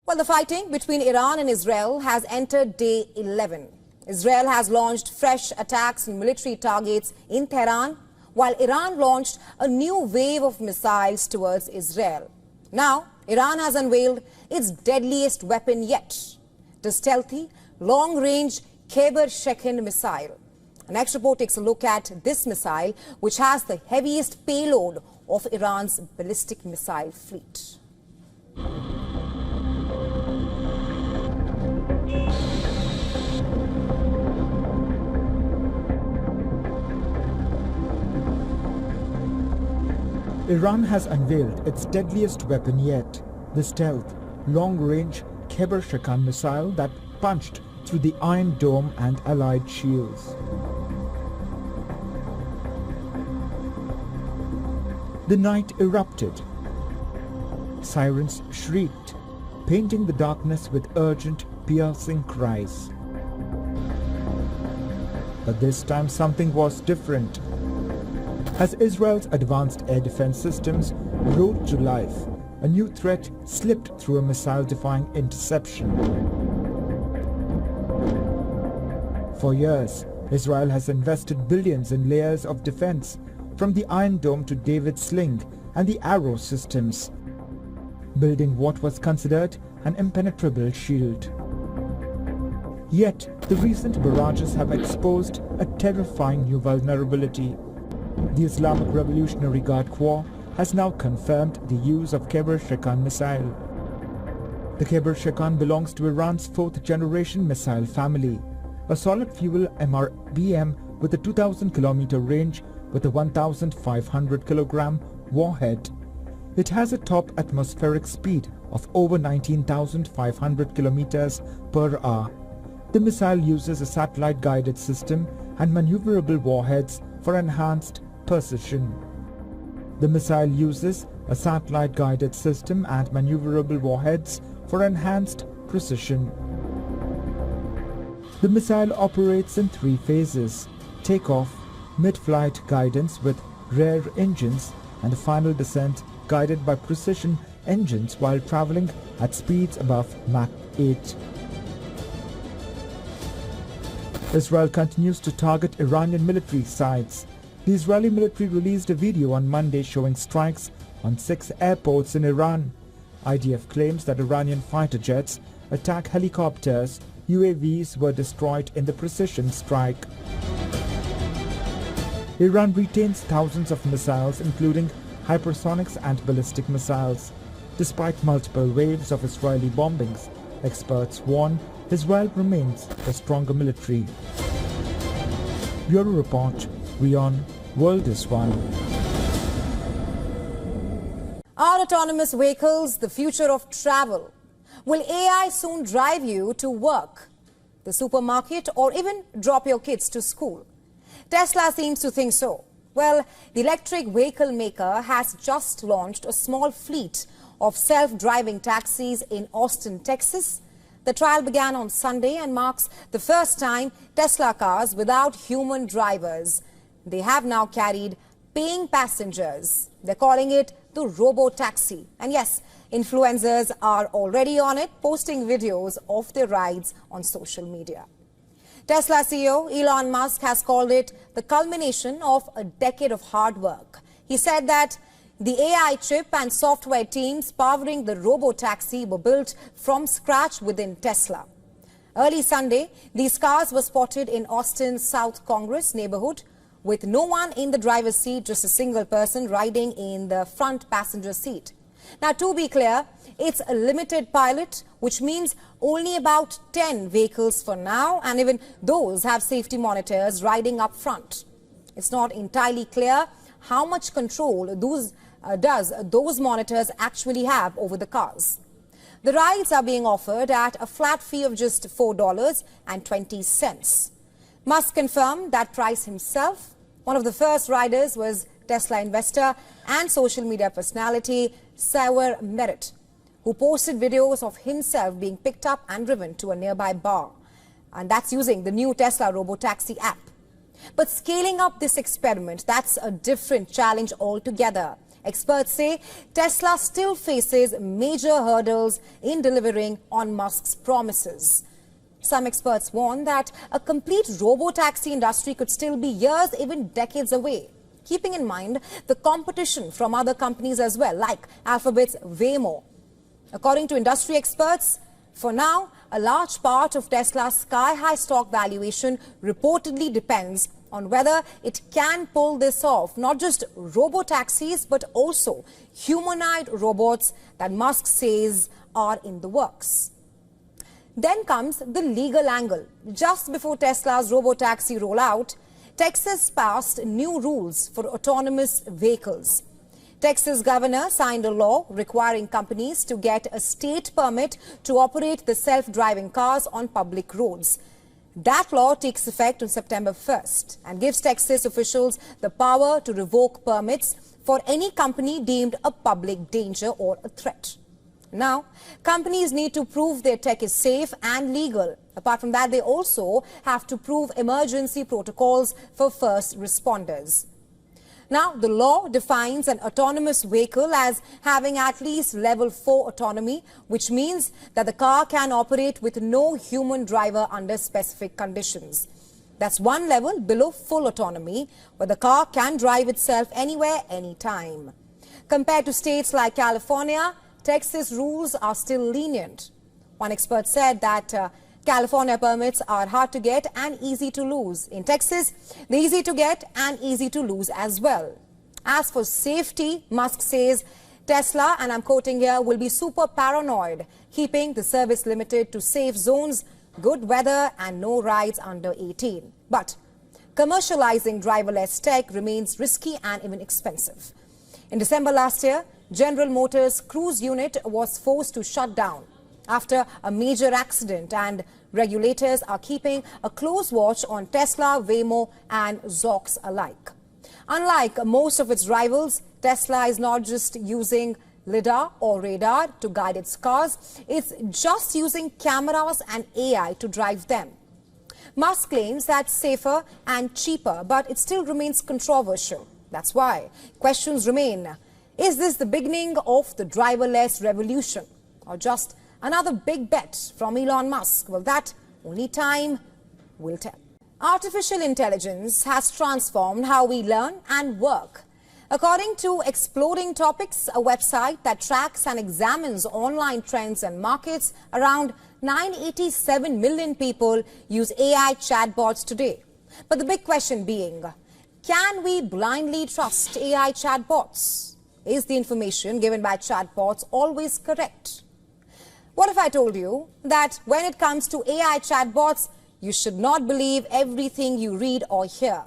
Well, the fighting between Iran and Israel has entered day 11. Israel has launched fresh attacks on military targets in Tehran, while Iran launched a new wave of missiles towards Israel. Now, Iran has unveiled its deadliest weapon yet, the stealthy, long-range Kheibar Shekan missile. Our next report takes a look at this missile, which has the heaviest payload of Iran's ballistic missile fleet. Iran has unveiled its deadliest weapon yet, the stealth, long-range Kheibar Shekan missile that punched through the Iron Dome and allied shields. The night erupted. Sirens shrieked, painting the darkness with urgent, piercing cries. But this time something was different. As Israel's advanced air defense systems roared to life, a new threat slipped through a missile-defying interception. For years, Israel has invested billions in layers of defense, from the Iron Dome to David's Sling and the Arrow systems, building what was considered an impenetrable shield. Yet, the recent barrages have exposed a terrifying new vulnerability. The Islamic Revolutionary Guard Corps has now confirmed the use of Kheibar Shekan missile. The Kheibar Shekan belongs to Iran's fourth-generation missile family, a solid-fuel MRBM with a 2,000-kilometer range with a 1,500-kilogram warhead. It has a top atmospheric speed of over 19,500 kilometers per hour. The missile uses a satellite-guided system and maneuverable warheads for enhanced precision. The missile uses a satellite-guided system and maneuverable warheads for enhanced precision. The missile operates in three phases: takeoff, mid-flight guidance with rear engines, and final descent guided by precision engines while traveling at speeds above Mach 8. Israel continues to target Iranian military sites. The Israeli military released a video on Monday showing strikes on 6 airports in Iran. IDF claims that Iranian fighter jets, attack helicopters, UAVs were destroyed in the precision strike. Iran retains thousands of missiles, including hypersonics and ballistic missiles. Despite multiple waves of Israeli bombings, experts warn Israel remains a stronger military. Bureau Report, WION World is One. Are autonomous vehicles the future of travel? Will AI soon drive you to work, the supermarket, or even drop your kids to school? Tesla seems to think so. Well, the electric vehicle maker has just launched a small fleet of self-driving taxis in Austin, Texas. The trial began on Sunday and marks the first time Tesla cars without human drivers. They have now carried paying passengers. They're calling it the robotaxi. And yes, influencers are already on it, posting videos of their rides on social media. Tesla CEO Elon Musk has called it the culmination of a decade of hard work. He said that the AI chip and software teams powering the robotaxi were built from scratch within Tesla. Early Sunday, these cars were spotted in Austin's South Congress neighborhood with no one in the driver's seat, just a single person riding in the front passenger seat. Now, to be clear, it's a limited pilot, which means only about 10 vehicles for now, and even those have safety monitors riding up front. It's not entirely clear how much control those monitors actually have over the cars. The rides are being offered at a flat fee of just $4.20. Musk confirmed that price himself. One of the first riders was Tesla investor and social media personality Kheibar Shekan, who posted videos of himself being picked up and driven to a nearby bar. And that's using the new Tesla robotaxi app. But scaling up this experiment, that's a different challenge altogether. Experts say Tesla still faces major hurdles in delivering on Musk's promises. Some experts warn that a complete robotaxi industry could still be years, even decades away, keeping in mind the competition from other companies as well, like Alphabet's Waymo. According to industry experts, for now, a large part of Tesla's sky-high stock valuation reportedly depends on whether it can pull this off, not just robotaxis, but also humanoid robots that Musk says are in the works. Then comes the legal angle. Just before Tesla's robotaxi rollout, Texas passed new rules for autonomous vehicles. Texas governor signed a law requiring companies to get a state permit to operate the self-driving cars on public roads. That law takes effect on September 1st and gives Texas officials the power to revoke permits for any company deemed a public danger or a threat. Now, companies need to prove their tech is safe and legal. Apart from that, they also have to prove emergency protocols for first responders. Now, the law defines an autonomous vehicle as having at least level 4 autonomy, which means that the car can operate with no human driver under specific conditions. That's one level below full autonomy, where the car can drive itself anywhere, anytime. Compared to states like California, Texas rules are still lenient. One expert said that California permits are hard to get and easy to lose. In Texas, they're easy to get and easy to lose as well. As for safety, Musk says Tesla, and I'm quoting here, will be super paranoid, keeping the service limited to safe zones, good weather and no rides under 18. But commercializing driverless tech remains risky and even expensive. In December last year, General Motors' Cruise unit was forced to shut down after a major accident, and regulators are keeping a close watch on Tesla, Waymo and Zoox alike. Unlike most of its rivals, Tesla is not just using LiDAR or radar to guide its cars, it's just using cameras and AI to drive them. Musk claims that's safer and cheaper, but it still remains controversial. That's why questions remain. Is this the beginning of the driverless revolution, or just another big bet from Elon Musk? Well, that only time will tell. Artificial intelligence has transformed how we learn and work. According to Exploding Topics, a website that tracks and examines online trends and markets, around 987 million people use AI chatbots today. But the big question being, can we blindly trust AI chatbots? Is the information given by chatbots always correct? What if I told you that when it comes to AI chatbots, you should not believe everything you read or hear?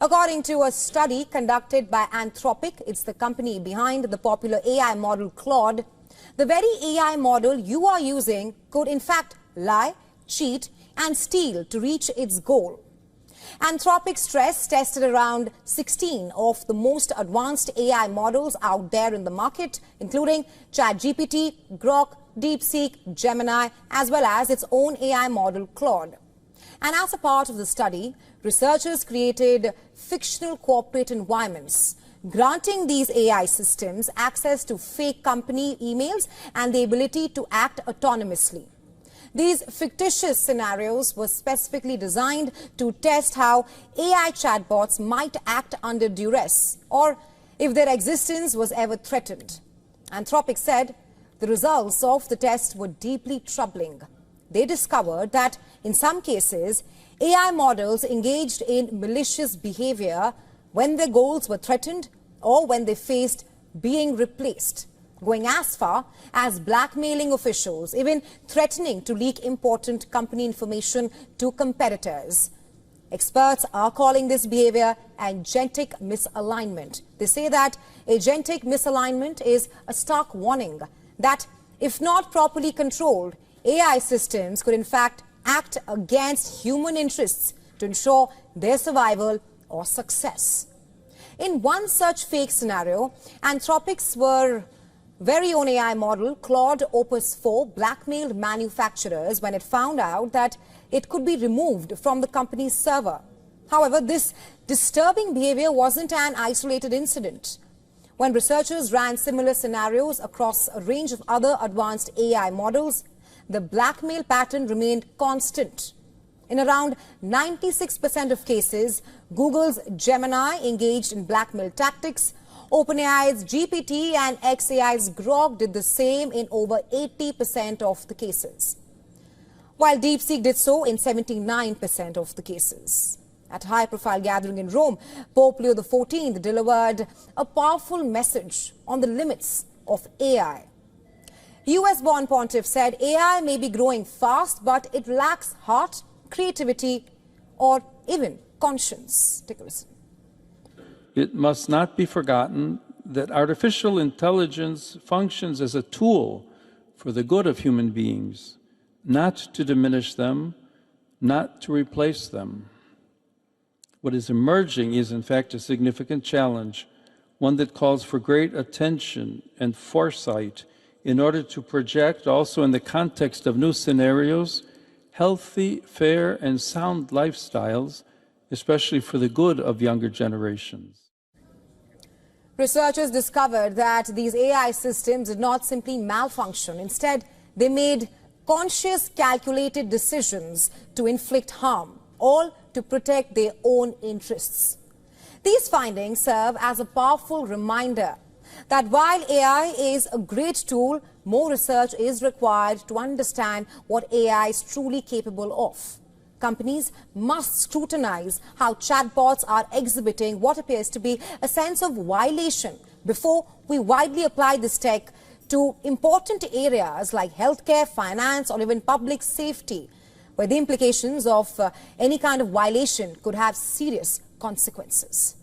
According to a study conducted by Anthropic, it's the company behind the popular AI model Claude, the very AI model you are using could in fact lie, cheat and steal to reach its goal. Anthropic stress tested around 16 of the most advanced AI models out there in the market, including ChatGPT, Grok, DeepSeek, Gemini, as well as its own AI model Claude. And as a part of the study, researchers created fictional corporate environments, granting these AI systems access to fake company emails and the ability to act autonomously. These fictitious scenarios were specifically designed to test how AI chatbots might act under duress or if their existence was ever threatened. Anthropic said the results of the test were deeply troubling. They discovered that in some cases, AI models engaged in malicious behavior when their goals were threatened or when they faced being replaced, going as far as blackmailing officials, even threatening to leak important company information to competitors. Experts are calling this behavior agentic misalignment. They say that agentic misalignment is a stark warning that, if not properly controlled, AI systems could in fact act against human interests to ensure their survival or success. In one such fake scenario, Anthropic's very own AI model, Claude Opus 4, blackmailed manufacturers when it found out that it could be removed from the company's server. However, this disturbing behavior wasn't an isolated incident. When researchers ran similar scenarios across a range of other advanced AI models, the blackmail pattern remained constant. In around 96% of cases, Google's Gemini engaged in blackmail tactics. OpenAI's GPT and xAI's Grok did the same in over 80% of the cases, while DeepSeek did so in 79% of the cases. At a high-profile gathering in Rome, Pope Leo XIV delivered a powerful message on the limits of AI. US-born pontiff said AI may be growing fast, but it lacks heart, creativity, or even conscience. Take a listen. It must not be forgotten that artificial intelligence functions as a tool for the good of human beings, not to diminish them, not to replace them. What is emerging is, in fact, a significant challenge, one that calls for great attention and foresight in order to project, also in the context of new scenarios, healthy, fair, and sound lifestyles, especially for the good of younger generations. Researchers discovered that these AI systems did not simply malfunction. Instead, they made conscious, calculated decisions to inflict harm, all to protect their own interests. These findings serve as a powerful reminder that while AI is a great tool, more research is required to understand what AI is truly capable of. Companies must scrutinize how chatbots are exhibiting what appears to be a sense of violation before we widely apply this tech to important areas like healthcare, finance, or even public safety, where the implications of any kind of violation could have serious consequences.